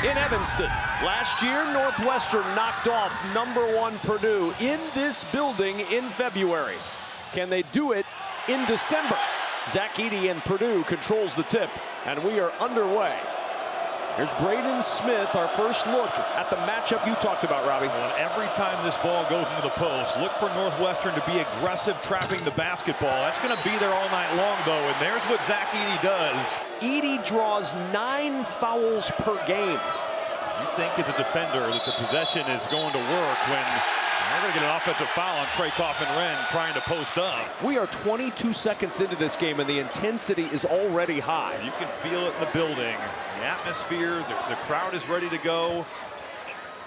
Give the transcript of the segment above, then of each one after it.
in Evanston. Last year, Northwestern knocked off #1 Purdue in this building in February. Can they do it in December? Zach Edey and Purdue controls the tip, and we are underway. Here's Braden Smith, our first look at the matchup you talked about, Robbie. Well, every time this ball goes into the post, look for Northwestern to be aggressive trapping the basketball. That's going to be there all night long, though, and there's what Zach Edey does. Edey draws 9 fouls per game. You think as a defender that the possession is going to work when they're going to get an offensive foul on Trey Kaufman-Renn trying to post up. We are 22 seconds into this game, and the intensity is already high. You can feel it in the building. The atmosphere, the crowd is ready to go.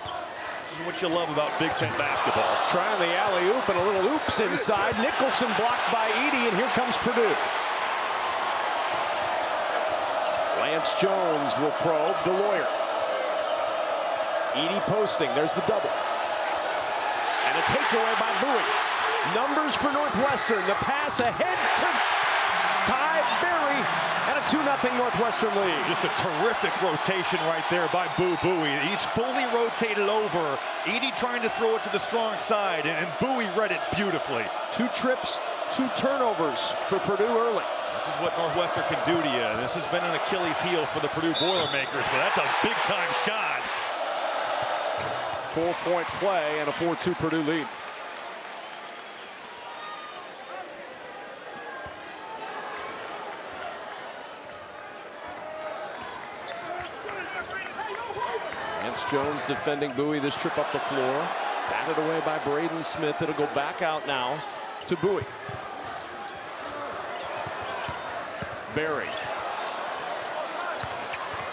This is what you love about Big Ten basketball. Trying the alley-oop and a little oops inside. Nicholson blocked by Edey, and here comes Purdue. Lance Jones will probe DeLawyer. Edey posting, there's the double. And a takeaway by Bowie. Numbers for Northwestern. The pass ahead to Ty Berry, and a 2-0 Northwestern lead. Just a terrific rotation right there by Bowie. He's fully rotated over. Edey trying to throw it to the strong side, and Bowie read it beautifully. 2 trips, 2 turnovers for Purdue early. This is what Northwestern can do to you. This has been an Achilles heel for the Purdue Boilermakers, but that's a big-time shot. 4-point play and a 4-2 Purdue lead. Lance Jones defending Bowie this trip up the floor. Batted away by Braden Smith. It'll go back out now to Bowie. Berry.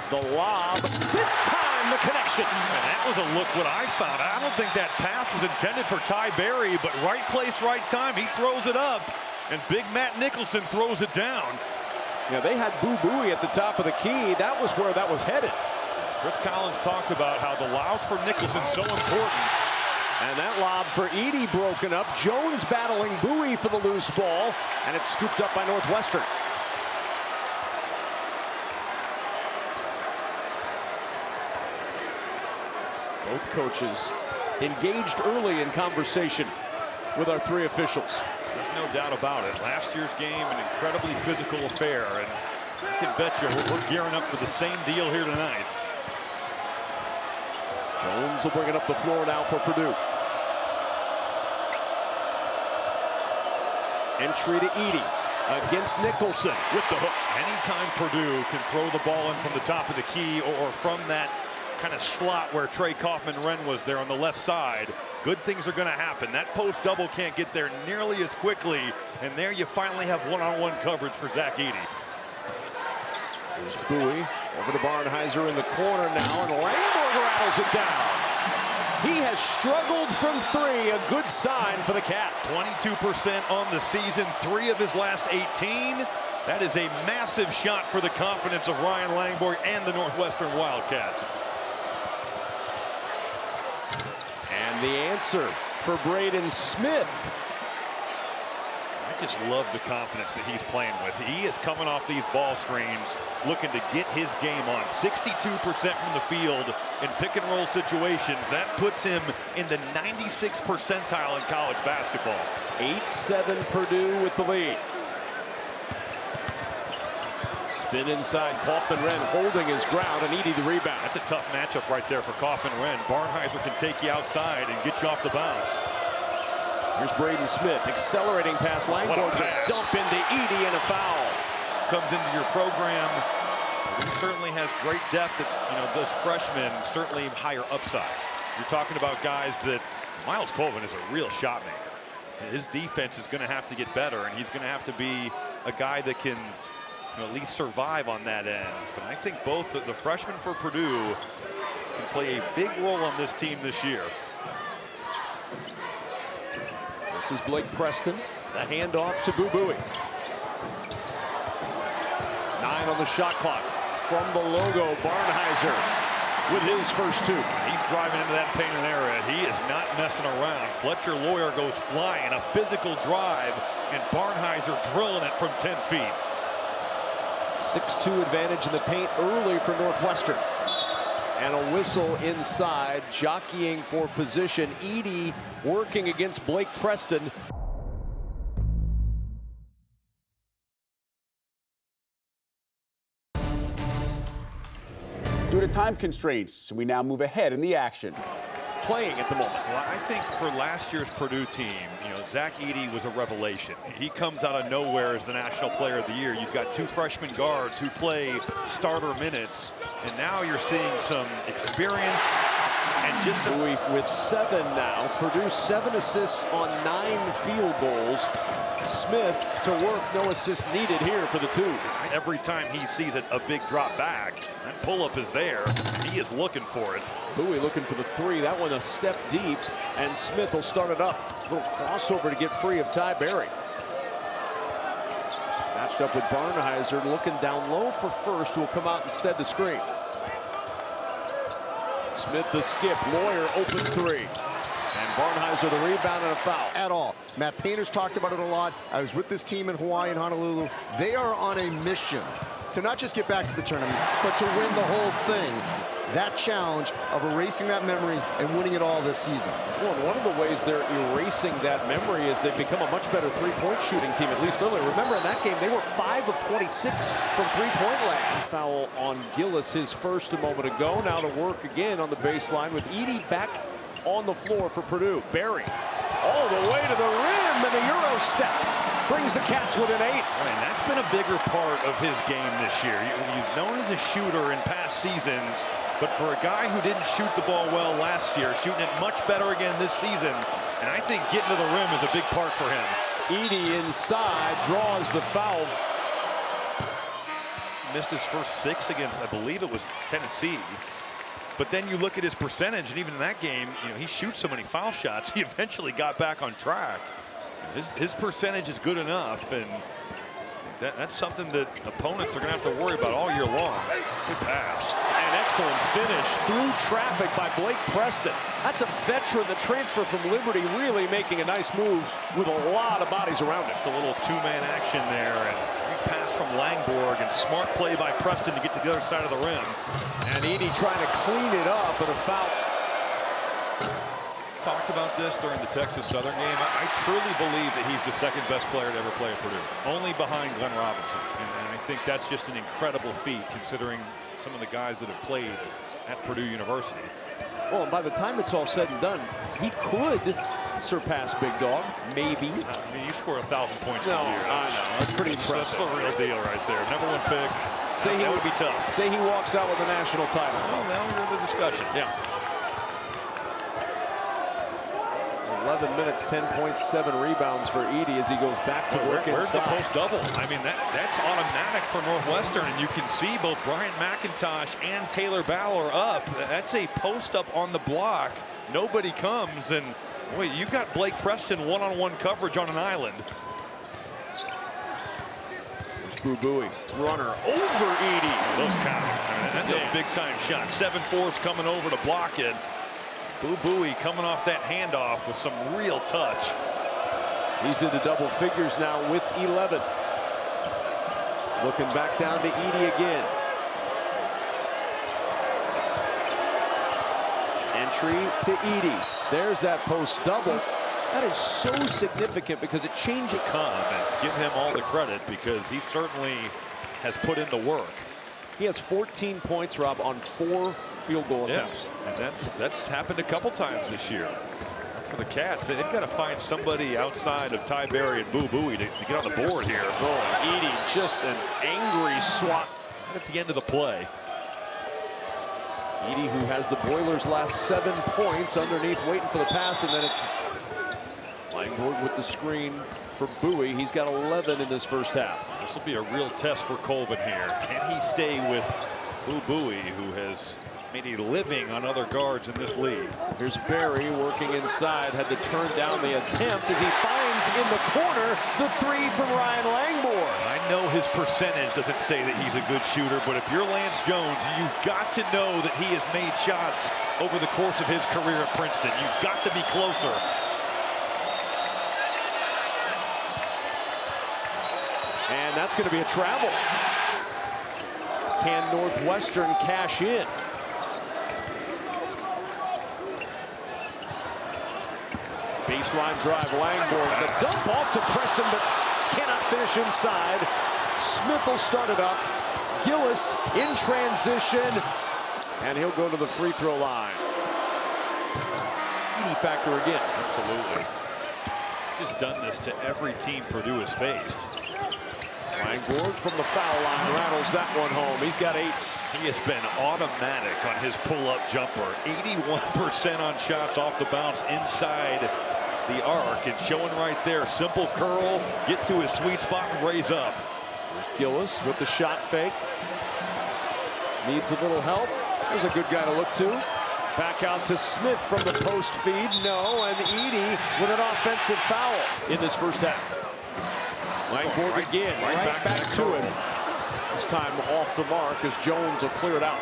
The lob. This time the connection. And that was a look what I found. I don't think that pass was intended for Ty Berry, but right place, right time. He throws it up, and big Matt Nicholson throws it down. Yeah, they had Bowie at the top of the key. That was where that was headed. Chris Collins talked about how the lobs for Nicholson so important. And that lob for Edey broken up. Jones battling Bowie for the loose ball, and it's scooped up by Northwestern. Both coaches engaged early in conversation with our 3 officials. There's no doubt about it. Last year's game, an incredibly physical affair, and I can bet you we're gearing up for the same deal here tonight. Jones will bring it up the floor now for Purdue. Entry to Edey against Nicholson with the hook. Anytime Purdue can throw the ball in from the top of the key or from that kind of slot where Trey Kaufman-Renn was there on the left side, good things are going to happen. That post double can't get there nearly as quickly, and there you finally have one-on-one coverage for Zach Edey. There's Bowie over to Barnheiser in the corner now, and Langborg rattles it down. He has struggled from 3, a good sign for the Cats. 22% on the season, 3 of his last 18. That is a massive shot for the confidence of Ryan Langborg and the Northwestern Wildcats. And the answer for Braden Smith. I just love the confidence that he's playing with. He is coming off these ball screens, looking to get his game on. 62% from the field in pick and roll situations. That puts him in the 96th percentile in college basketball. 8-7 Purdue with the lead. Spin inside, Kaufman-Renn holding his ground, and Edey the rebound. That's a tough matchup right there for Kaufman-Renn. Barnheiser can take you outside and get you off the bounce. Here's Braden Smith, accelerating past Langborg to dump into Edey, and a foul. Comes into your program. He certainly has great depth. Those freshmen certainly higher upside. You're talking about guys that Miles Colvin is a real shot maker. His defense is going to have to get better, and he's going to have to be a guy that can at least survive on that end. But I think both the freshmen for Purdue can play a big role on this team this year. This is Blake Preston. The handoff to Bowie. 9 on the shot clock. From the logo, Barnheiser with his first 2. He's driving into that painted area. He is not messing around. Fletcher Loyer goes flying, a physical drive, and Barnheiser drilling it from 10 feet. 6-2 advantage in the paint early for Northwestern. And a whistle inside, jockeying for position. Edey working against Blake Preston. Due to time constraints, we now move ahead in the action. Playing at the moment. Well, I think for last year's Purdue team, Zach Edey was a revelation. He comes out of nowhere as the National Player of the Year. You've got two freshman guards who play starter minutes, and now you're seeing some experience and just some... With 7 now. Purdue 7 assists on 9 field goals. Smith to work, no assists needed here for the 2. Every time he sees a big drop back, that pull-up is there. He is looking for it. Bowie looking for the 3. That one a step deep, and Smith will start it up. A little crossover to get free of Ty Berry. Matched up with Barnhizer, looking down low for first, who will come out instead to screen. Smith the skip, Lawyer open 3. And Barnhizer the rebound and a foul. At all. Matt Painter's talked about it a lot. I was with this team in Hawaii and Honolulu. They are on a mission to not just get back to the tournament, but to win the whole thing. That challenge of erasing that memory and winning it all this season. Well, and one of the ways they're erasing that memory is they've become a much better three-point shooting team, at least earlier. Remember in that game, they were 5 of 26 from three-point land. Foul on Gillis, his first a moment ago. Now to work again on the baseline with Edey back on the floor for Purdue. Berry all the way to the rim, and the Euro step brings the Cats within 8. And that's been a bigger part of his game this year. He's known as a shooter in past seasons, but for a guy who didn't shoot the ball well last year, shooting it much better again this season, and I think getting to the rim is a big part for him. Edey inside, draws the foul. Missed his first 6 against, I believe it was Tennessee. But then you look at his percentage, and even in that game, he shoots so many foul shots, he eventually got back on track. His percentage is good enough, and that's something that opponents are going to have to worry about all year long. Good pass. An excellent finish through traffic by Blake Preston. That's a veteran, the transfer from Liberty, really making a nice move with a lot of bodies around it. Just a little two-man action there, and pass from Langborg, and smart play by Preston to get to the other side of the rim. And Edey trying to clean it up, and a foul. Talked about this during the Texas Southern game. I truly believe that he's the second best player to ever play at Purdue, only behind Glenn Robinson. And I think that's just an incredible feat considering some of the guys that have played at Purdue University. Well, and by the time it's all said and done, he could surpass Big Dog, maybe. I mean, you score 1,000 points No, a year. I know. That's pretty impressive. That's the real deal right there. #1 pick. That would be tough. Say he walks out with a national title. Well, now we're in the discussion. Yeah. 11 minutes, 10 points, 7 rebounds for Edey as he goes back to work Where's inside. the post double? I mean, that's automatic for Northwestern, and you can see both Bryant McIntosh and Taylor Bauer up. That's a post up on the block. Nobody comes, and boy, you've got Blake Preston one-on-one coverage on an island. There's Bowie, runner over Edey. Those count. I mean, that's a big-time shot. 7-4's coming over to block it. Bowie coming off that handoff with some real touch. He's into double figures now with 11. Looking back down to Edey again. Entry to Edey. There's that post double. That is so significant because it changes. Come and give him all the credit because he certainly has put in the work. He has 14 points, Rob, on 4 field goal attempts. And that's happened a couple times this year. For the Cats, they've got to find somebody outside of Ty Berry and Bowie to get on the board here. Oh, Edey, just an angry swat at the end of the play. Edey, who has the Boilers' last 7 points underneath, waiting for the pass, and then it's Langborg with the screen for Bowie. He's got 11 in this first half. This will be a real test for Colvin here. Can he stay with Bowie, who has made a living on other guards in this league? Here's Berry working inside, had to turn down the attempt as he finds in the corner the 3 from Ryan Langborg. I know his percentage doesn't say that he's a good shooter, but if you're Lance Jones, you've got to know that he has made shots over the course of his career at Princeton. You've got to be closer. And that's going to be a travel. Can Northwestern cash in? Baseline drive, Langborg. The dump off to Preston, but cannot finish inside. Smith will start it up. Gillis in transition, and he'll go to the free throw line. Edie factor again. Absolutely. Just done this to every team Purdue has faced. Langborg from the foul line rattles that one home. He's got 8. He has been automatic on his pull-up jumper. 81% on shots off the bounce inside the arc, and showing right there, simple curl, get to his sweet spot and raise up. There's Gillis with the shot fake. Needs a little help. There's a good guy to look to. Back out to Smith from the post feed. No, and Edie with an offensive foul in this first half. Langborg again, right back to him. This time off the mark as Jones will clear it out.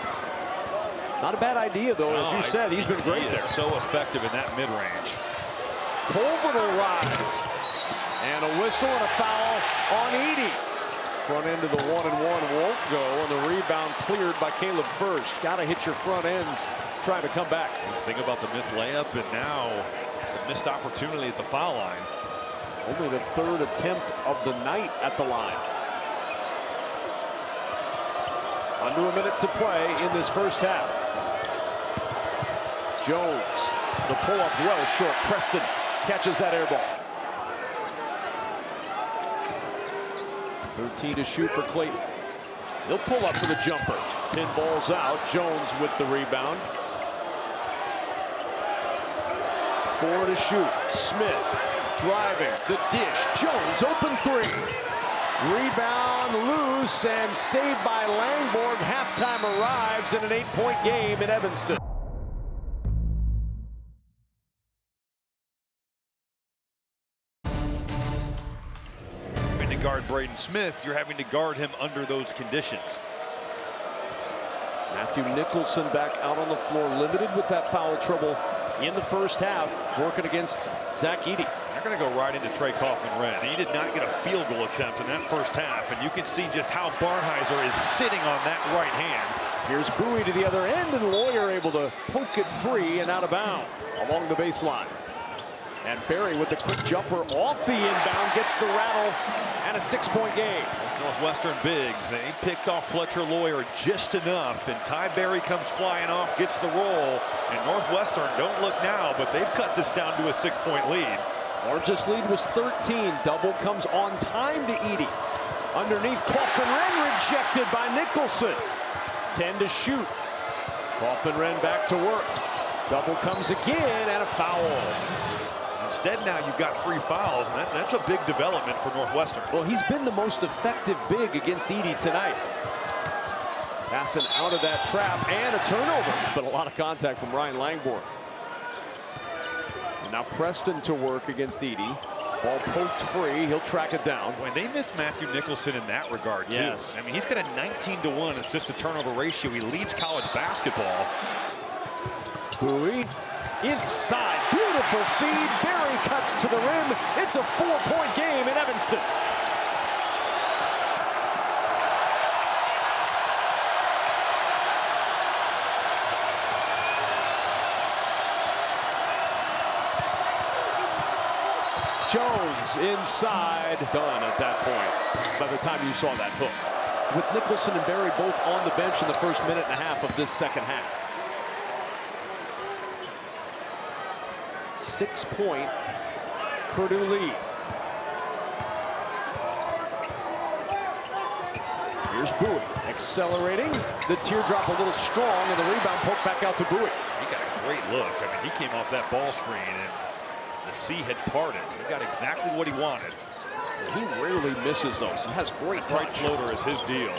Not a bad idea, though. As you said, he's been great there. So effective in that mid-range. Colvin will rise. And a whistle and a foul on Edie. Front end of the 1-and-1 won't go, and the rebound cleared by Caleb First. Got to hit your front ends trying to come back. Think about the missed layup, and now the missed opportunity at the foul line. Only the 3rd attempt of the night at the line. Under a minute to play in this first half. Jones, the pull-up well short. Preston catches that air ball. 13 to shoot for Clayton. He'll pull up for the jumper. Pin ball's out. Jones with the rebound. 4 to shoot. Smith driving the dish. Jones open 3. Rebound loose and saved by Langborg. Halftime arrives in an 8-point game in Evanston. Having to guard Braden Smith, you're having to guard him under those conditions. Matthew Nicholson back out on the floor, limited with that foul trouble in the first half, working against Zach Edey. They're going to go right into Trey Kaufman-Renn. He did not get a field goal attempt in that first half, and you can see just how Barnhizer is sitting on that right hand. Here's Bowie to the other end, and Lawyer able to poke it free and out of bounds along the baseline. And Barry with the quick jumper off the inbound gets the rattle, and a 6-point game. Northwestern bigs, they picked off Fletcher Lawyer just enough, and Ty Berry comes flying off, gets the roll, and Northwestern don't look now, but they've cut this down to a 6-point lead. Largest lead was 13. Double comes on time to Edey. Underneath, Kaufman-Renn rejected by Nicholson. 10 to shoot. Kaufman-Renn back to work. Double comes again, and a foul. Instead, now you've got 3 fouls, and that's a big development for Northwestern. Well, he's been the most effective big against Edey tonight. Passing out of that trap, and a turnover, but a lot of contact from Ryan Langborg. And now Preston to work against Edey. Ball poked free. He'll track it down. When they miss Matthew Nicholson in that regard, too. Yes. I mean, he's got a 19-to-1 assist-to-turnover ratio. He leads college basketball. Bowie inside. Beautiful feed. Barry cuts to the rim. It's a 4-point game in Evanston. Jones inside, done at that point by the time you saw that hook. With Nicholson and Barry both on the bench in the first minute and a half of this second half. 6-point Purdue lead. Here's Bowie accelerating. The teardrop a little strong, and the rebound poked back out to Bowie. He got a great look. I mean, he came off that ball screen, and the sea had parted. He got exactly what he wanted. He rarely misses those. He has great touch. Right floater is his deal.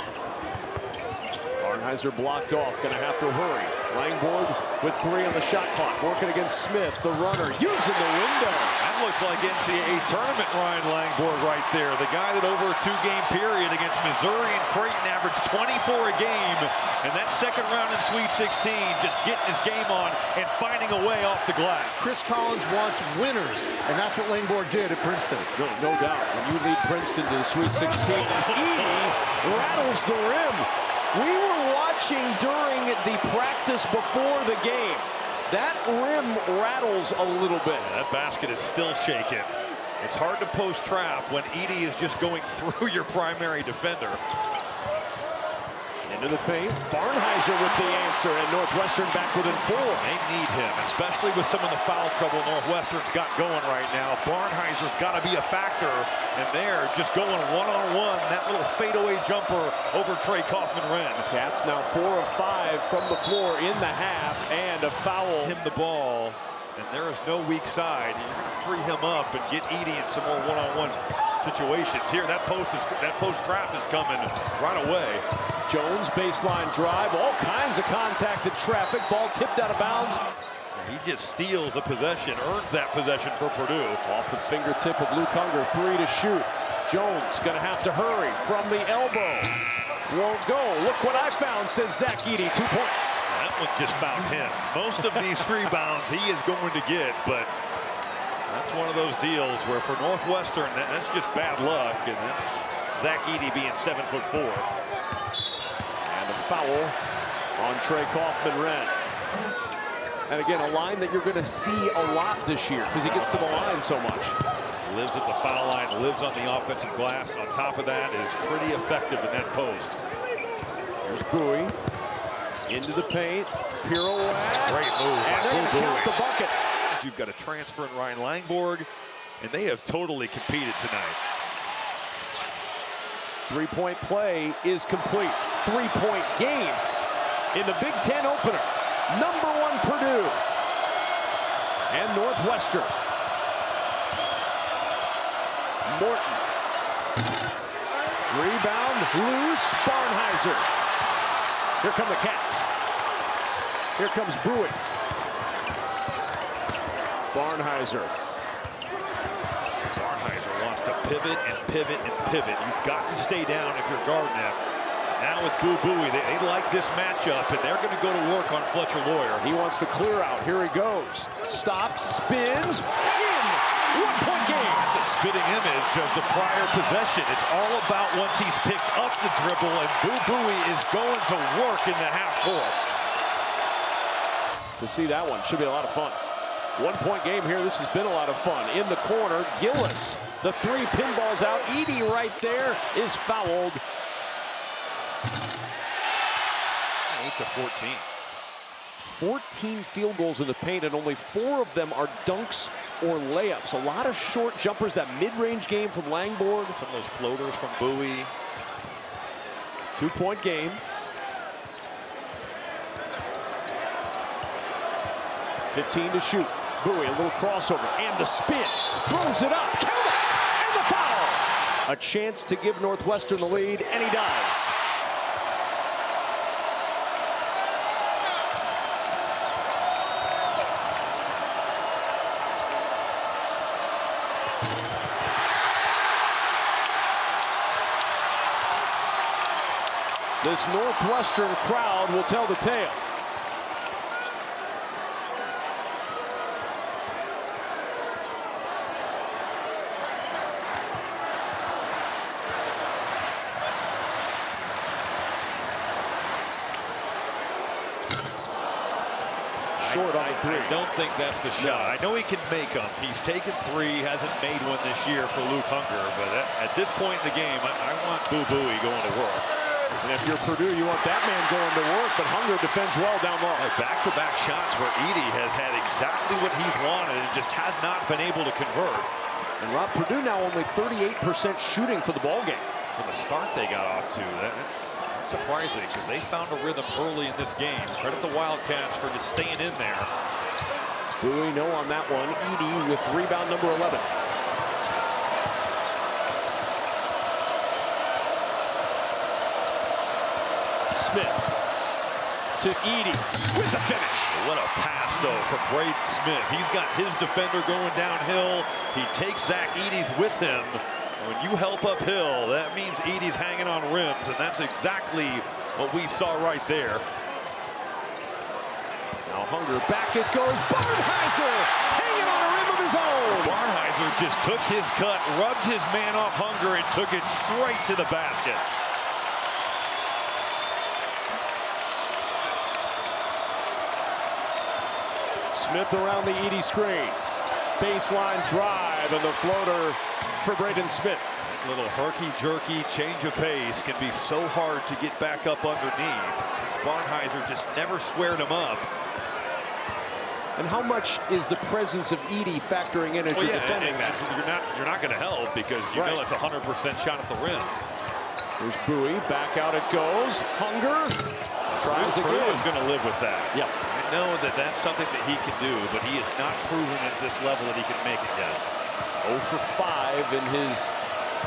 Barnhizer blocked off, going to have to hurry. Langborg with 3 on the shot clock, working against Smith, the runner, using the window. That looked like NCAA tournament Ryan Langborg right there. The guy that over a 2-game period against Missouri and Creighton averaged 24 a game. And that second round in Sweet 16, just getting his game on and finding a way off the glass. Chris Collins wants winners, and that's what Langborg did at Princeton. No doubt. When you lead Princeton to the Sweet 16, as Edey rattles the rim. We were watching during the practice before the game. That rim rattles a little bit. Yeah, that basket is still shaking. It's hard to post trap when Edey is just going through your primary defender. Into the paint. Barnhizer with the answer, and Northwestern back within 4. They need him, especially with some of the foul trouble Northwestern's got going right now. Barnhizer's got to be a factor, and they're just going one-on-one. That little fadeaway jumper over Trey Kaufman-Renn. Cats now 4 of 5 from the floor in the half, and a foul. Him the ball, and there is no weak side. You're going to free him up and get Edey in some more one-on-one situations. Here, that post trap is coming right away. Jones baseline drive, all kinds of contact and traffic. Ball tipped out of bounds. He just steals a possession, earns that possession for Purdue. Off the fingertip of Luke Hunger, 3 to shoot. Jones gonna have to hurry from the elbow. Won't go. Look what I found, says Zach Edey, 2 points. That one just found him. Most of these rebounds he is going to get, but that's one of those deals where for Northwestern, that's just bad luck, and that's Zach Edey being 7'4". And a foul on Trey Kaufman-Renn. And again, a line that you're going to see a lot this year because he gets to the line so much. Lives at the foul line, lives on the offensive glass. On top of that, is pretty effective in that post. Here's Bowie into the paint, pirouette. Great move. And they're going to count the bucket. You've got a transfer in Ryan Langborg, and they have totally competed tonight. Three-point play is complete. Three-point game in the Big Ten opener. Number 1 Purdue and Northwestern. Morton. Rebound, loose, Barnhizer. Here come the Cats. Here comes Bowie. Barnhizer wants to pivot and pivot and pivot. You've got to stay down if you're guarding him. Now with Bowie, they like this matchup, and they're going to go to work on Fletcher Lawyer. He wants to clear out. Here he goes. Stops, spins, in. 1-point game. That's a spitting image of the prior possession. It's all about once he's picked up the dribble, and Bowie is going to work in the half court. To see that one should be a lot of fun. 1-point game here. This has been a lot of fun. In the corner, Gillis. The 3 pinballs out. Edey right there is fouled. 8-14. 14 field goals in the paint, and only 4 of them are dunks or layups. A lot of short jumpers. That mid-range game from Langborg. Some of those floaters from Bowie. 2-point game. 15 to shoot. Bowie, a little crossover, and the spin. Throws it up. Count it! And the foul! A chance to give Northwestern the lead, and he does. This Northwestern crowd will tell the tale. Short on 3. I don't think that's the shot. I know he can make them. He's taken 3, hasn't made one this year for Luke Hunger, but at this point in the game, I want Bowie going to work. And if you're Purdue, you want that man going to work, but Hunger defends well down low. Back-to-back shots where Edey has had exactly what he's wanted and just has not been able to convert. And Rob, Purdue now only 38% shooting for the ball game. From the start they got off to, that's surprising because they found a rhythm early in this game. Credit the Wildcats for just staying in there. Bowie no on that one. Edey with rebound number 11. Smith to Edey with the finish. What a pass, though, from Braden Smith. He's got his defender going downhill. He takes Zach Edey's with him. When you help uphill, that means Edey's hanging on rims, and that's exactly what we saw right there. Now Hunger, back it goes. Barnhizer hanging on a rim of his own. Barnhizer just took his cut, rubbed his man off Hunger, and took it straight to the basket. Smith around the Edey screen. Baseline drive and the floater for Braden Smith. Little herky-jerky change of pace can be so hard to get back up underneath. Barnhizer just never squared him up. And how much is the presence of Edey factoring in as you're defending that? You're not going to help because you know it's a 100% shot at the rim. There's Bowie, back out it goes. Hunger tries again. Purdue is going to live with that. Yep. I know that that's something that he can do, but he has not proven at this level that he can make it yet. 0 for 5 in his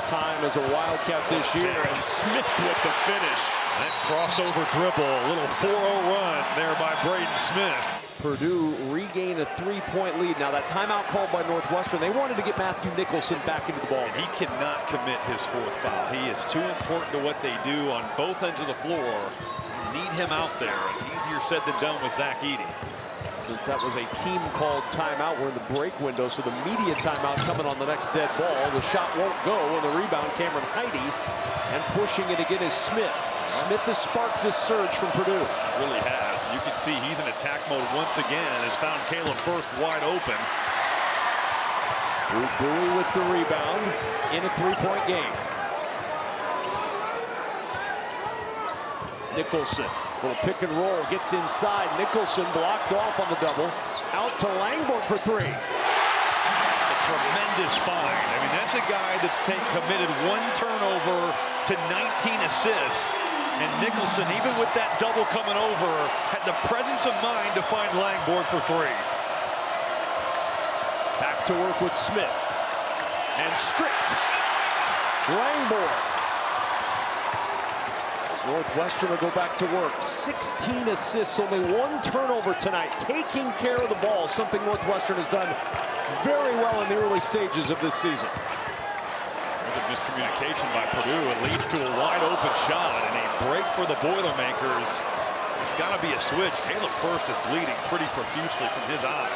time as a Wildcat this year, and Smith with the finish. That crossover dribble, a little 4-0 run there by Braden Smith. Purdue regained a 3-point lead. Now that timeout called by Northwestern, they wanted to get Matthew Nicholson back into the ball. And he cannot commit his 4th foul. He is too important to what they do on both ends of the floor. You need him out there. It's easier said than done with Zach Edey. Since that was a team-called timeout, we're in the break window, so the media timeout coming on the next dead ball. The shot won't go, and the rebound, Cameron Heide, and pushing it again is Smith. Smith has sparked this surge from Purdue. Really has. You can see he's in attack mode once again and has found Caleb First wide open. Bowie with the rebound in a 3-point game. Nicholson, little pick and roll, gets inside. Nicholson blocked off on the double. Out to Langborg for 3. A tremendous find. I mean, that's a guy that's committed 1 turnover to 19 assists. And Nicholson, even with that double coming over, had the presence of mind to find Langborg for 3. Back to work with Smith. And stripped. Langborg. Northwestern will go back to work. 16 assists, only 1 turnover tonight. Taking care of the ball, something Northwestern has done very well in the early stages of this season. There's a miscommunication by Purdue. It leads to a wide open shot and a break for the Boilermakers. It's got to be a switch. Caleb First is bleeding pretty profusely from his eye.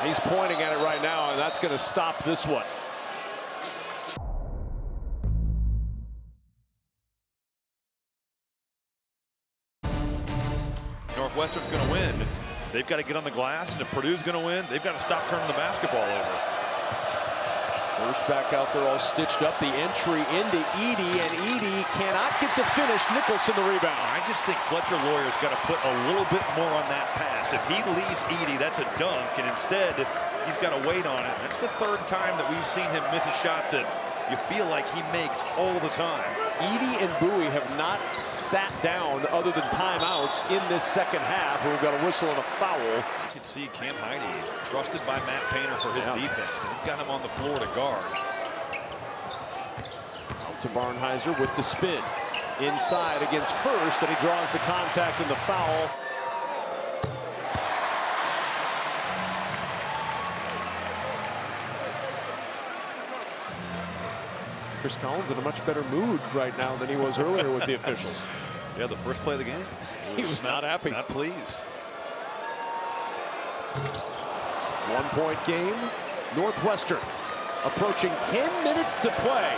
He's pointing at it right now, and that's going to stop this one. Northwestern's going to win. They've got to get on the glass, and if Purdue's going to win, they've got to stop turning the basketball over. First back out there all stitched up. The entry into Edey, and Edey cannot get the finish. Nicholson the rebound. I just think Fletcher Lawyer's got to put a little bit more on that pass. If he leaves Edey, that's a dunk, and instead he's got to wait on it. That's the 3rd time that we've seen him miss a shot that you feel like he makes all the time. Edey and Bowie have not sat down other than timeouts in this second half. We've got a whistle and a foul. You can see Cam Heide trusted by Matt Painter for his defense. They've got him on the floor to guard. Out to Barnhizer with the spin. Inside against First, and he draws the contact and the foul. Chris Collins in a much better mood right now than he was earlier with the officials. Yeah, the first play of the game. He was not happy. Not pleased. 1-point game. Northwestern approaching 10 minutes to play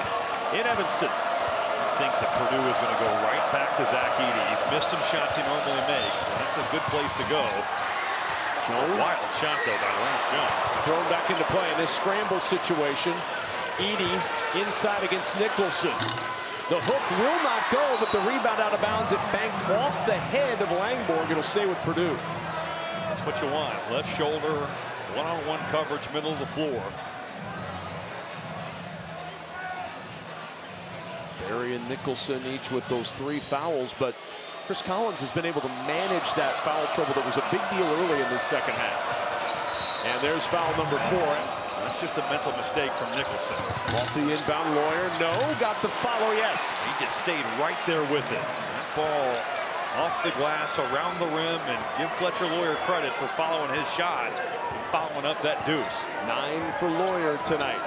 in Evanston. I think that Purdue is going to go right back to Zach Edey. He's missed some shots he normally makes, but that's a good place to go. Jones. Wild shot, though, by Lance Jones. Thrown back into play in this scramble situation. Edey inside against Nicholson. The hook will not go, but the rebound out of bounds. It banked off the head of Langborg. It'll stay with Purdue. That's what you want. Left shoulder, one-on-one coverage, middle of the floor. Barry and Nicholson each with those 3 fouls, but Chris Collins has been able to manage that foul trouble that was a big deal early in this second half. And there's foul number 4. That's just a mental mistake from Nicholson. Off the inbound, Lawyer, no, got the follow, yes. He just stayed right there with it. That ball off the glass, around the rim, and give Fletcher Lawyer credit for following his shot and following up that deuce. 9 for Lawyer tonight.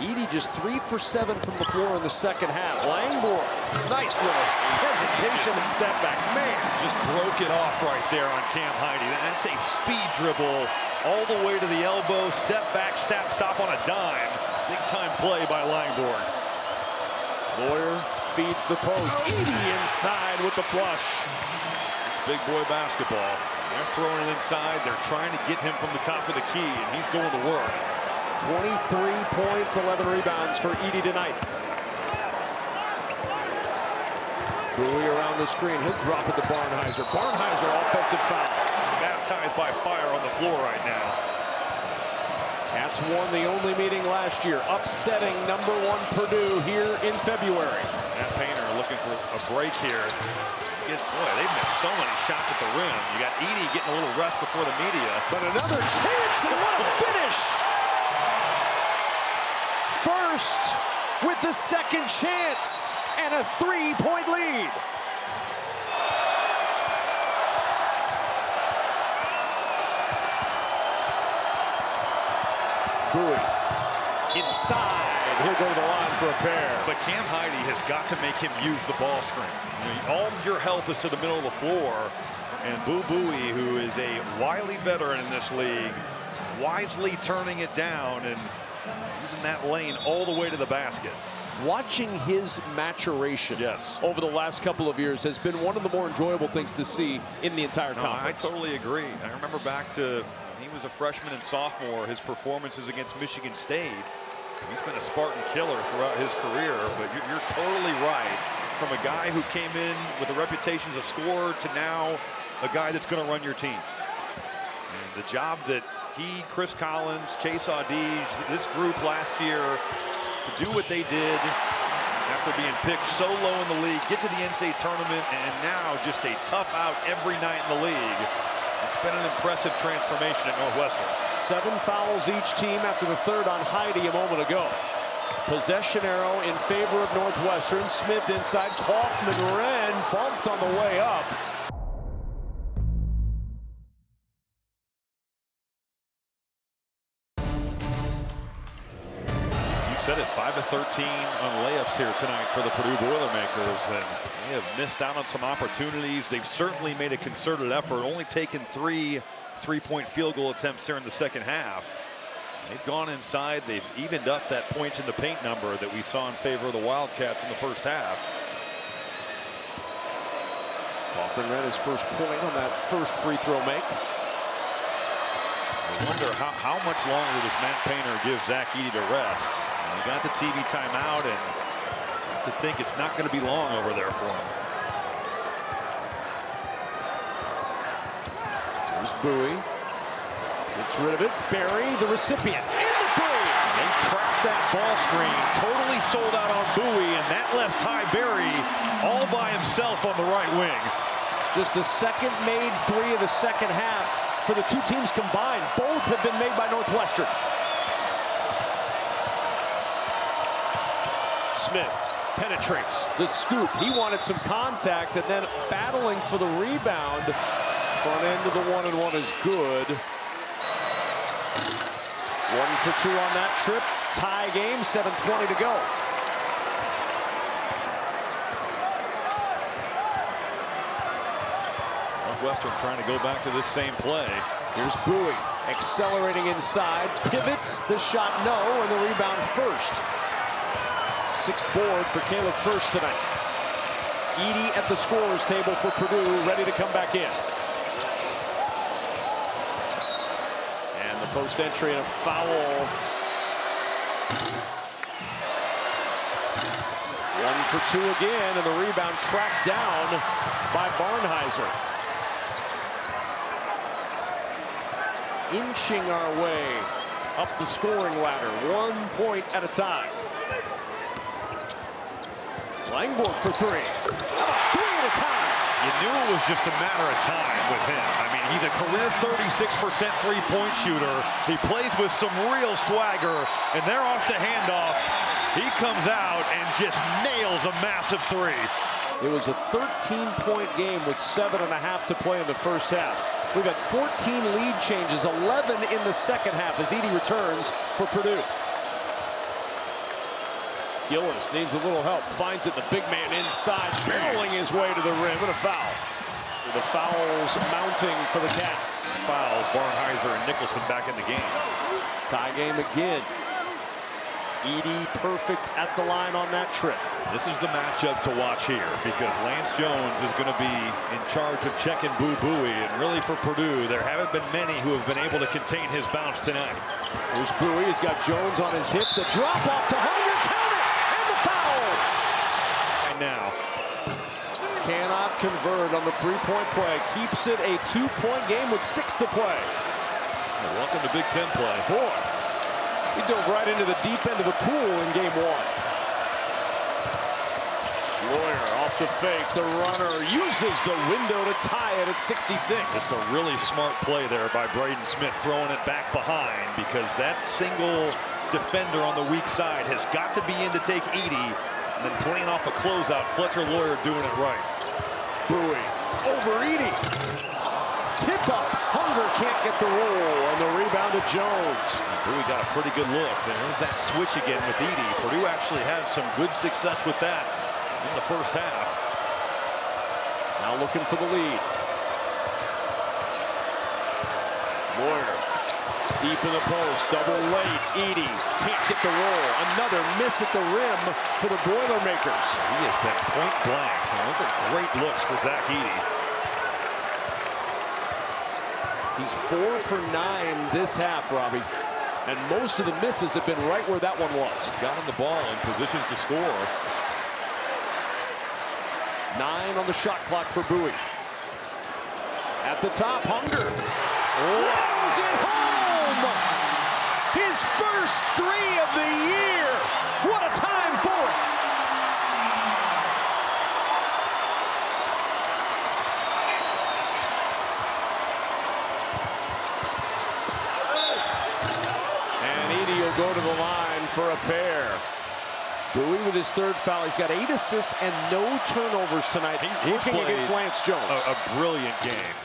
Edey just 3 for 7 from the floor in the second half. Langborg, nice little hesitation and step back. Man, just broke it off right there on Cam Heide. That's a speed dribble all the way to the elbow, step back, stop on a dime. Big time play by Langborg. Lawyer feeds the post. Edey inside with the flush. It's big boy basketball. They're throwing it inside. They're trying to get him from the top of the key, and he's going to work. 23 points, 11 rebounds for Edey tonight. Bowie around the screen. He'll drop it to Barnhizer. Barnhizer, offensive foul. Baptized by fire on the floor right now. Cats won the only meeting last year, upsetting #1 Purdue here in February. Matt Painter looking for a break here. Boy, they've missed so many shots at the rim. You got Edey getting a little rest before the media. But another chance, and what a finish! First with the second chance and a 3-point lead. Bowie inside. He'll go to the line for a pair. But Cam Heide has got to make him use the ball screen. All your help is to the middle of the floor. And Bowie, who is a wily veteran in this league, wisely turning it down and using that lane all the way to the basket. Watching his maturation over the last couple of years has been one of the more enjoyable things to see in the entire conference. I totally agree. I remember back to when he was a freshman and sophomore, his performances against Michigan State. He's been a Spartan killer throughout his career, but you're totally right. From a guy who came in with a reputation as a scorer to now a guy that's going to run your team. And the job that he, Chris Collins, Chase Audige, this group last year to do what they did after being picked so low in the league, get to the NCAA tournament, and now just a tough out every night in the league. It's been an impressive transformation at Northwestern. 7 fouls each team after the third on Heide a moment ago. Possession arrow in favor of Northwestern. Smith inside. Kaufman-Renn bumped on the way up. You said it, 5 of 13 on layups here tonight for the Purdue Boilermakers, and they have missed out on some opportunities. They've certainly made a concerted effort, only taken 3 3-point field goal attempts here in the second half. They've gone inside. They've evened up that points in the paint number that we saw in favor of the Wildcats in the first half. Kaufman-Renn his first point on that first free throw make. I wonder how much longer does Matt Painter give Zach Edey to rest? He got the TV timeout, and I have to think it's not going to be long over there for him. There's Bowie. Gets rid of it. Barry, the recipient, in the three. They trapped that ball screen, totally sold out on Bowie, and that left Ty Barry all by himself on the right wing. Just the second made three of the second half for the two teams combined. Both have been made by Northwestern. Smith penetrates the scoop. He wanted some contact, and then battling for the rebound. Front end of the 1-and-1 is good. 1 for 2 on that trip. Tie game, 7:20 to go. Northwestern trying to go back to this same play. Here's Bowie accelerating inside, pivots, the shot no, and the rebound first. 6th board for Caleb First tonight. Edey at the scorer's table for Purdue, ready to come back in. And the post entry and a foul. 1 for 2 again, and the rebound tracked down by Barnhizer. Inching our way up the scoring ladder, 1 point at a time. Langborg for 3. How about 3 at a time? You knew it was just a matter of time with him. I mean, he's a career 36% three-point shooter. He plays with some real swagger, and they're off the handoff. He comes out and just nails a massive 3. It was a 13-point game with 7.5 to play in the first half. We've had 14 lead changes, 11 in the second half as Edey returns for Purdue. Gillis needs a little help, finds it, the big man inside, barreling his way to the rim, and a foul. The fouls mounting for the Cats. Fouls, Barnhizer and Nicholson back in the game. Tie game again. Edey perfect at the line on that trip. This is the matchup to watch here because Lance Jones is going to be in charge of checking Boo Buie. And really for Purdue, there haven't been many who have been able to contain his bounce tonight. There's Buie. He's got Jones on his hip. The drop off to Hunger. Count it! And the foul! Right now. Cannot convert on the three-point play. Keeps it a two-point game with 6 to play. Welcome to Big Ten play. Boy, he dove right into the deep end of the pool in game 1. Lawyer off the fake. The runner uses the window to tie it at 66. It's a really smart play there by Braden Smith, throwing it back behind because that single defender on the weak side has got to be in to take Edey, and then playing off a closeout. Fletcher Lawyer doing it right. Buie over Edey. Tip up. Hunger can't get the roll, and the rebound to Jones. Buie got a pretty good look. There's that switch again with Edey. Purdue actually had some good success with that in the first half. Now looking for the lead. Lawyer deep in the post, double late. Edey can't get the roll. Another miss at the rim for the Boilermakers. He has been point blank. Those are great looks for Zach Edey. He's 4 for 9 this half, Robbie. And most of the misses have been right where that one was. Got him the ball in position to score. 9 on the shot clock for Buie. At the top, Hunger. Rams it home! His first 3 of the year! What a time for it! Go to the line for a pair. Buie with his 3rd foul. He's got 8 assists and no turnovers tonight. Working against Lance Jones. A brilliant game.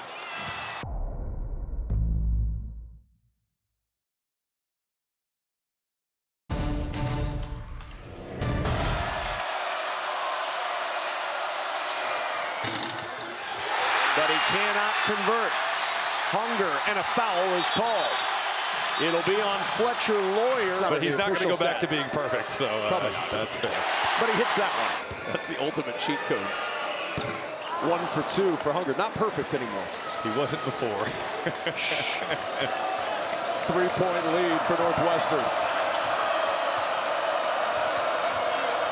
But he cannot convert. Hunger, and a foul is called. It'll be on Fletcher Lawyer. But he's not going to go back to stats. being perfect, so that's fair. But he hits that one. That's the ultimate cheat code. 1 for 2 for Hunger. Not perfect anymore. He wasn't before. 3-point lead for Northwestern.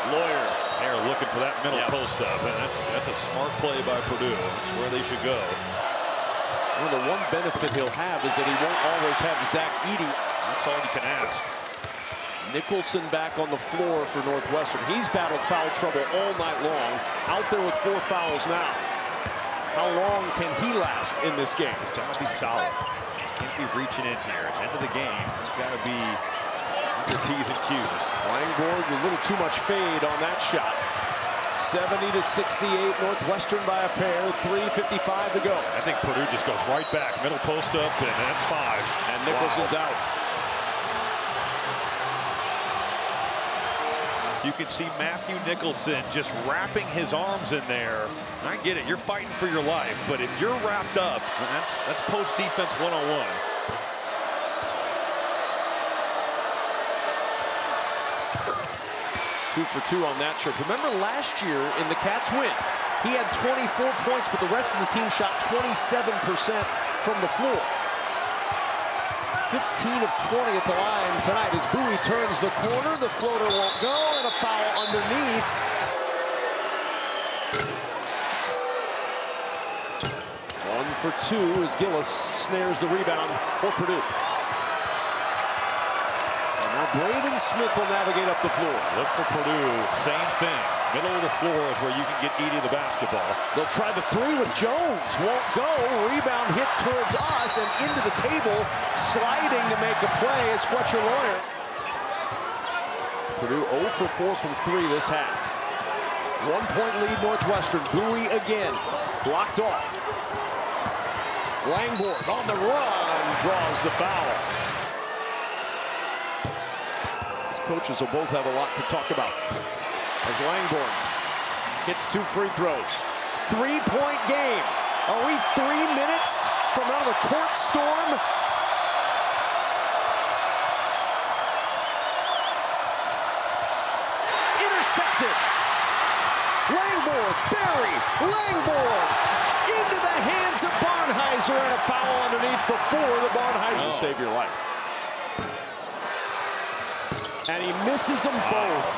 Lawyer. They're looking for that middle post up, and that's a smart play by Purdue. That's where they should go. Well, the one benefit he'll have is that he won't always have Zach Edey. That's all you can ask. Nicholson back on the floor for Northwestern. He's battled foul trouble all night long. Out there with 4 fouls now. How long can he last in this game? He's got to be solid. Can't be reaching in here. It's end of the game. He's got to be under P's and Q's. Langborg with a little too much fade on that shot. 70-68, Northwestern by a pair, 3:55 to go. I think Purdue just goes right back, middle post up, and that's 5. And Nicholson's out. You can see Matthew Nicholson just wrapping his arms in there. I get it, you're fighting for your life, but if you're wrapped up, that's post defense 101. 2 for 2 on that trip. Remember last year in the Cats win, he had 24 points, but the rest of the team shot 27% from the floor. 15 of 20 at the line tonight as Buie turns the corner. The floater won't go, and a foul underneath. One for 2 as Gillis snares the rebound for Purdue. Braden Smith will navigate up the floor. Look for Purdue, same thing. Middle of the floor is where you can get Edey the basketball. They'll try the 3 with Jones. Won't go. Rebound hit towards us and into the table. Sliding to make a play is Fletcher Lawyer. Purdue 0 for 4 from 3 this half. 1-point lead Northwestern. Buie again. Blocked off. Langborg on the run. Draws the foul. Coaches will both have a lot to talk about. As Langborg hits 2 free throws. 3-point game. Are we 3 minutes from another court storm? intercepted. Langborg, Barry, Langborg into the hands of Barnhizer, and a foul underneath before the Barnhizer save your life. And he misses them both.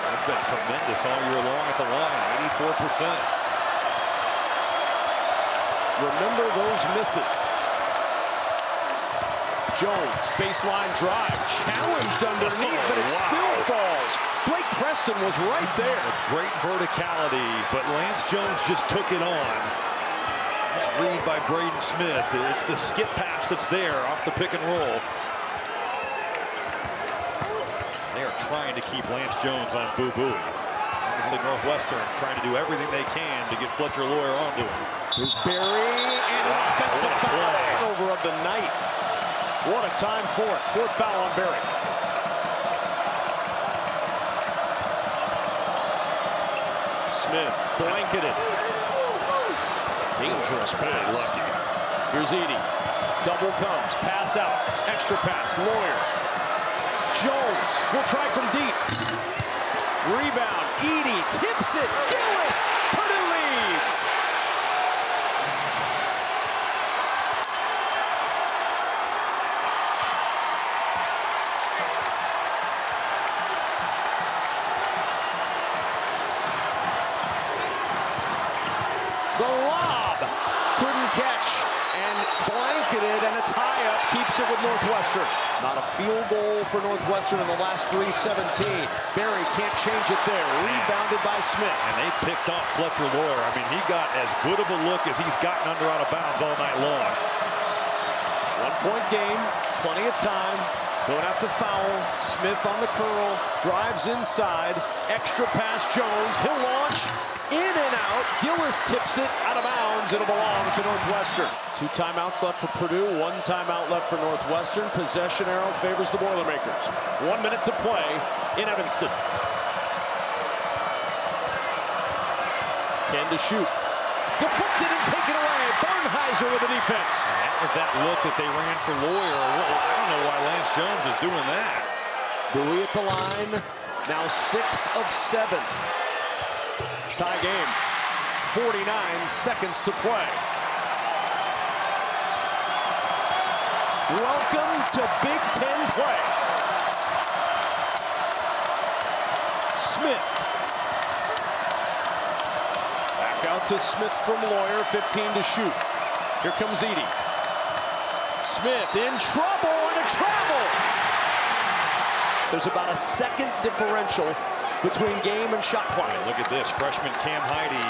That's been tremendous all year long at the line, 84%. Remember those misses. Jones, baseline drive, challenged underneath, but it still falls. Blake Preston was right there. Great verticality, but Lance Jones just took it on. Nice read by Braden Smith. It's the skip pass that's there off the pick and roll. They are trying to keep Lance Jones on Boo Buie. Obviously Northwestern trying to do everything they can to get Fletcher Lawyer onto him. There's Barry and an offensive foul over of the night. What a time for it. Fourth foul on Barry. Smith blanketed. Dangerous pass. Lucky. Here's Edey. Double comes. Pass out. Extra pass. Lawyer. Jones will try from deep. Rebound. Edey tips it. Gillis. Purdue leads. The lob couldn't catch, and blanketed, and a tie-up keeps it with Northwestern. Not a field goal for Northwestern in the last 3:17. Barry can't change it there. Rebounded by Smith. And they picked off Fletcher Lawyer. I mean, he got as good of a look as he's gotten under out of bounds all night long. 1-point game, plenty of time. Don't have to foul. Smith on the curl, drives inside. Extra pass, Jones. He'll launch. In and out. Gillis tips it out of bounds. It'll belong to Northwestern. 2 timeouts left for Purdue. 1 timeout left for Northwestern. Possession arrow favors the Boilermakers. 1 minute to play in Evanston. 10 to shoot. Deflected and taken away. Barnhizer with the defense. That was that look that they ran for Lawyer. I don't know why Lance Jones is doing that. Buie at the line. Now 6 of 7. Tie game. 49 seconds to play. Welcome to Big Ten play. Smith. Back out to Smith from Lawyer. 15 to shoot. Here comes Edey. Smith in trouble, and a travel. There's about a second differential between game and shot clock. Look at this, freshman Cam Heide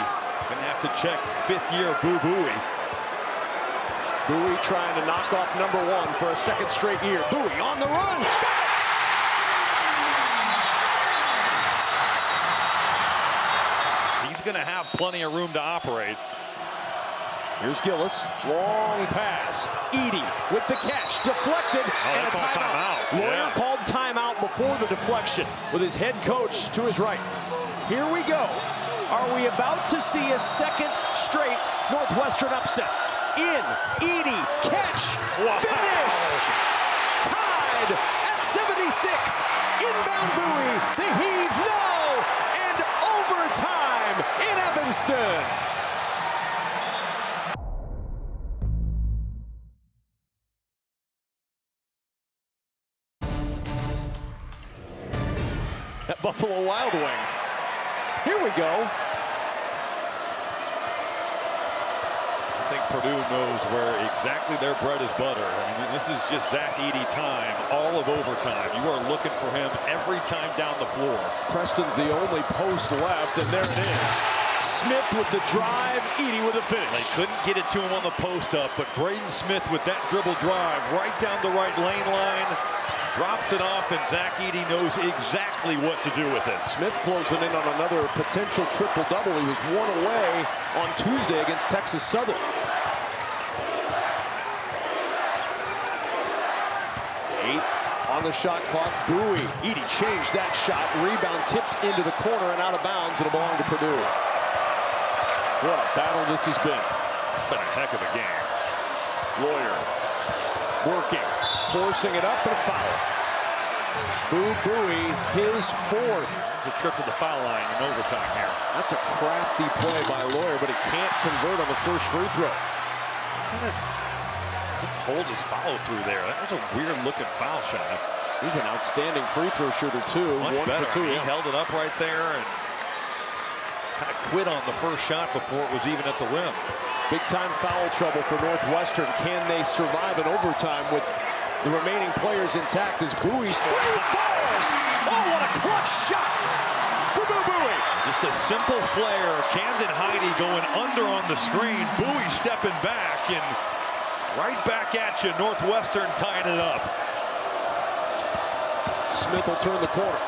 gonna have to check 5th-year Boo Buie. Buie trying to knock off #1 for a 2nd straight year. Buie on the run. He's gonna have plenty of room to operate. Here's Gillis, long pass. Edey with the catch, deflected, and a timeout. Lawyer called timeout before the deflection with his head coach to his right. Here we go. Are we about to see a 2nd straight Northwestern upset? In, Edey, catch, finish! Tied at 76. Inbound Buie, the heave, no! And overtime in Evanston. At Buffalo Wild Wings. Here we go. I think Purdue knows where exactly their bread is butter. I mean, this is just Zach Edey time, all of overtime. You are looking for him every time down the floor. Preston's the only post left, and there it is. Smith with the drive, Edey with the finish. They couldn't get it to him on the post up, but Braden Smith with that dribble drive right down the right lane line. Drops it off, and Zach Edey knows exactly what to do with it. Smith closing in on another potential triple-double. He was 1 away on Tuesday against Texas Southern. On the shot clock, Buie. Edey changed that shot. Rebound tipped into the corner and out of bounds. It'll belong to Purdue. What a battle this has been. It's been a heck of a game. Lawyer working, forcing it up, and a foul. Boo Buie, his fourth. It's a trip to the foul line in overtime here. That's a crafty play by Lawyer, but he can't convert on the first free throw. Kind of hold his follow through there. That was a weird looking foul shot. He's an outstanding free throw shooter too. Much 1 better. for 2. He held it up right there and kind of quit on the first shot before it was even at the rim. Big time foul trouble for Northwestern. Can they survive in overtime with the remaining players intact as Bowie's 3 falls? Oh, what a clutch shot for Boo Buie. Just a simple flare. Camden Heide going under on the screen. Bowie stepping back and right back at you. Northwestern tying it up. Smith will turn the corner.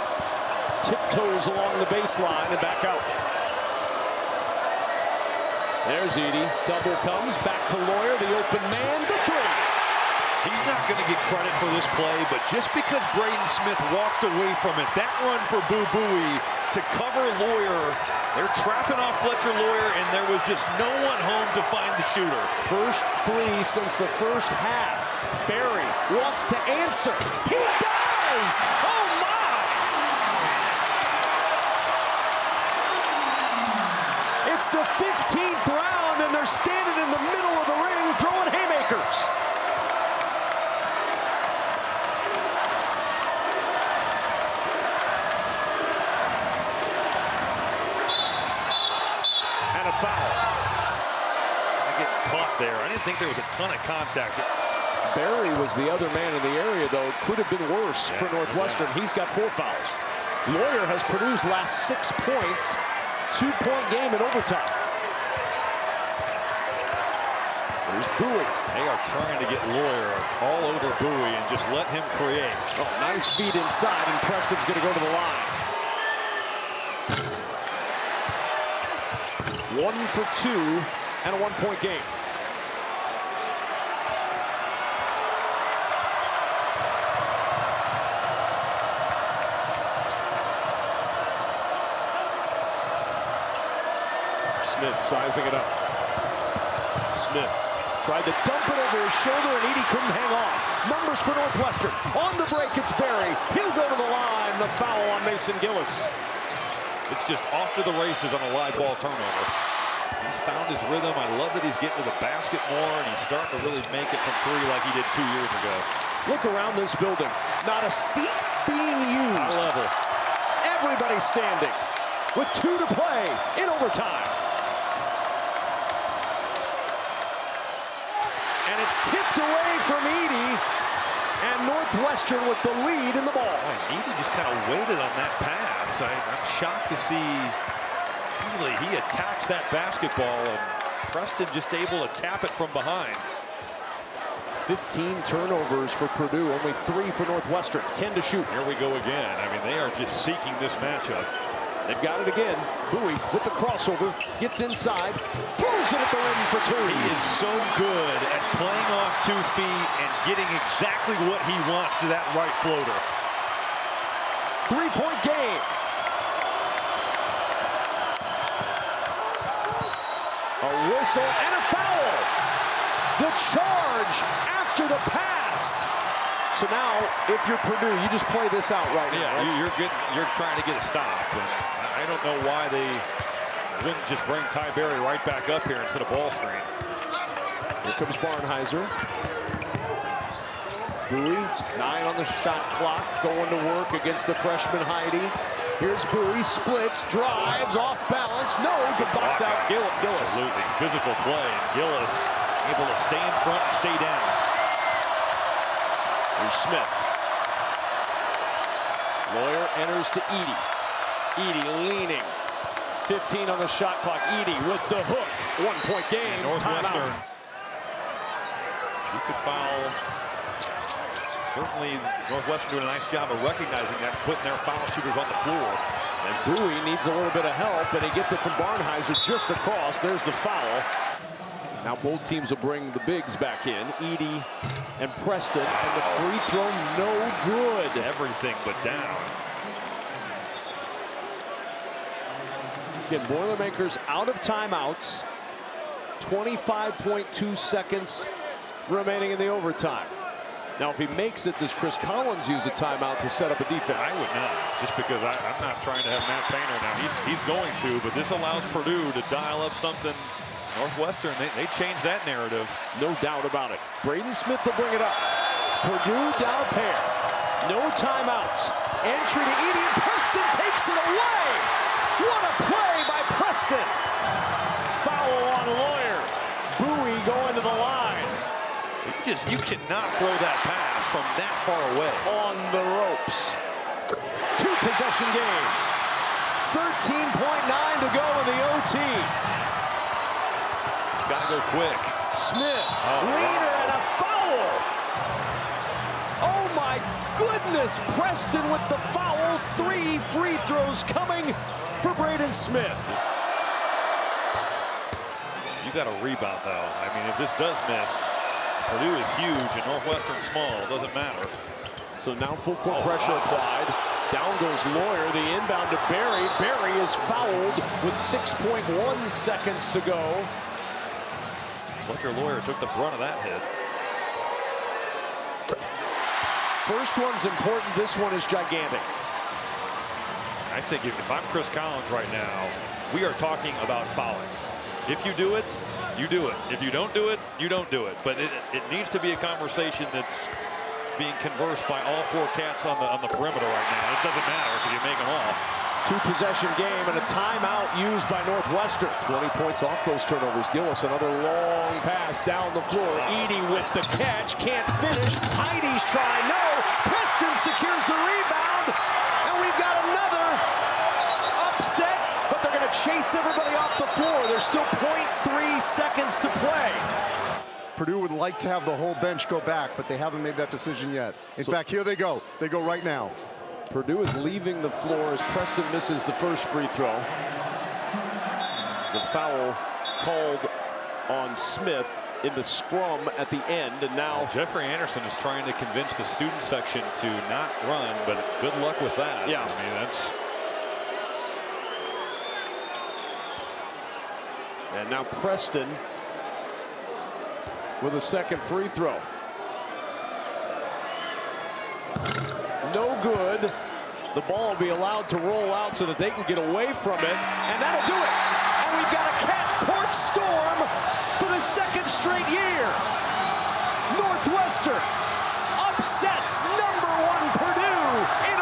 Tiptoes along the baseline and back out. There's Edey. Double comes back to Lawyer. The open man. The 3. He's not going to get credit for this play, but just because Braden Smith walked away from it, that run for Boo Buie to cover Lawyer, they're trapping off Fletcher Lawyer, and there was just no one home to find the shooter. First 3 since the first half. Barry wants to answer. He does! Oh, my! It's the 15th round, and they're standing in the middle of the ring throwing haymakers. And a foul. I get caught there. I didn't think there was a ton of contact. Barry was the other man in the area, though. It could have been worse for Northwestern. He's got 4 fouls. Lawyer has Purdue's last 6 points. 2-point game in overtime. There's Buie. They are trying to get Lawyer all over Buie and just let him create. Oh, nice feed inside, and Preston's going to go to the line. 1 for 2 and a 1-point game. Smith sizing it up. Smith tried to dump it over his shoulder, and Edey couldn't hang on. Numbers for Northwestern. On the break, it's Barry. He'll go to the line. The foul on Mason Gillis. It's just off to the races on a live ball turnover. He's found his rhythm. I love that he's getting to the basket more, and he's starting to really make it from 3 like he did 2 years ago. Look around this building. Not a seat being used. High level. Everybody standing with 2 to play in overtime. And it's tipped away from Edey, and Northwestern with the lead in the ball. Oh, Edey just kind of waited on that pass. I'm shocked to see. Usually he attacks that basketball, and Preston just able to tap it from behind. 15 turnovers for Purdue, only 3 for Northwestern. 10 to shoot. Here we go again. I mean, they are just seeking this matchup. They've got it again. Buie with the crossover, gets inside, throws it at the rim for 2. He is so good at playing off 2 feet and getting exactly what he wants to that right floater. 3-point game. A whistle and a foul. The charge after the pass. So now, if you're Purdue, you just play this out right now. Yeah, right? you're trying to get a stop. And I don't know why they wouldn't just bring Ty Berry right back up here instead of ball screen. Here comes Barnheiser. Buie, 9 on the shot clock, going to work against the freshman Heide. Here's Buie, splits, drives, off balance. No, good box out, Gillis. Absolutely, physical play. And Gillis able to stay in front and stay down. Here's Smith. Lawyer enters to Edey. Edey leaning. 15 on the shot clock. Edey with the hook. 1-point game. Northwestern. Timeout. You could foul. Certainly, Northwestern doing a nice job of recognizing that, putting their foul shooters on the floor. And Buie needs a little bit of help, and he gets it from Barnheiser just across. There's the foul. Now both teams will bring the bigs back in. Edey and Preston, and the free throw no good. Everything but down. Again, Boilermakers out of timeouts. 25.2 seconds remaining in the overtime. Now, if he makes it, does Chris Collins use a timeout to set up a defense? I would not, just because I'm not trying to have Matt Painter now. He's going to, but this allows Purdue to dial up something. Northwestern, they changed that narrative. No doubt about it. Braden Smith will bring it up. Purdue down a pair. No timeouts. Entry to Edie, and Preston takes it away. What a play by Preston. Foul on Lawyer. Bowie going to the line. You cannot throw that pass from that far away. On the ropes. 2-possession game. 13.9 to go in the OT. It's got to go quick. Smith, leader, and a foul. Oh my goodness, Preston with the foul. 3 free throws coming for Braden Smith. You got a rebound, though. I mean, if this does miss, Purdue is huge and Northwestern small. It doesn't matter. So now full court pressure applied. Down goes Lawyer. The inbound to Barry. Barry is fouled with 6.1 seconds to go. Fletcher Lawyer took the brunt of that hit. First one's important. This one is gigantic. I think if I'm Chris Collins right now, we are talking about fouling. If you do it, you do it. If you don't do it, you don't do it. But it needs to be a conversation that's being conversed by all 4 cats on the perimeter right now. It doesn't matter because you make them all. 2-possession game and a timeout used by Northwestern. 20 points off those turnovers. Gillis, another long pass down the floor. Edie with the catch, can't finish. Heidi's trying, no. Preston secures the rebound, and we've got another upset, but they're going to chase everybody off the floor. There's still 0.3 seconds to play. Purdue would like to have the whole bench go back, but they haven't made that decision yet. In fact, here they go. They go right now. Purdue is leaving the floor as Preston misses the first free throw. The foul called on Smith in the scrum at the end, and now Jeffrey Anderson is trying to convince the student section to not run, but good luck with that. Yeah. I mean, that's... And now Preston with a second free throw. No good. The ball will be allowed to roll out so that they can get away from it, and that'll do it. And we've got a cat court storm for the second straight year. Northwestern upsets #1 Purdue in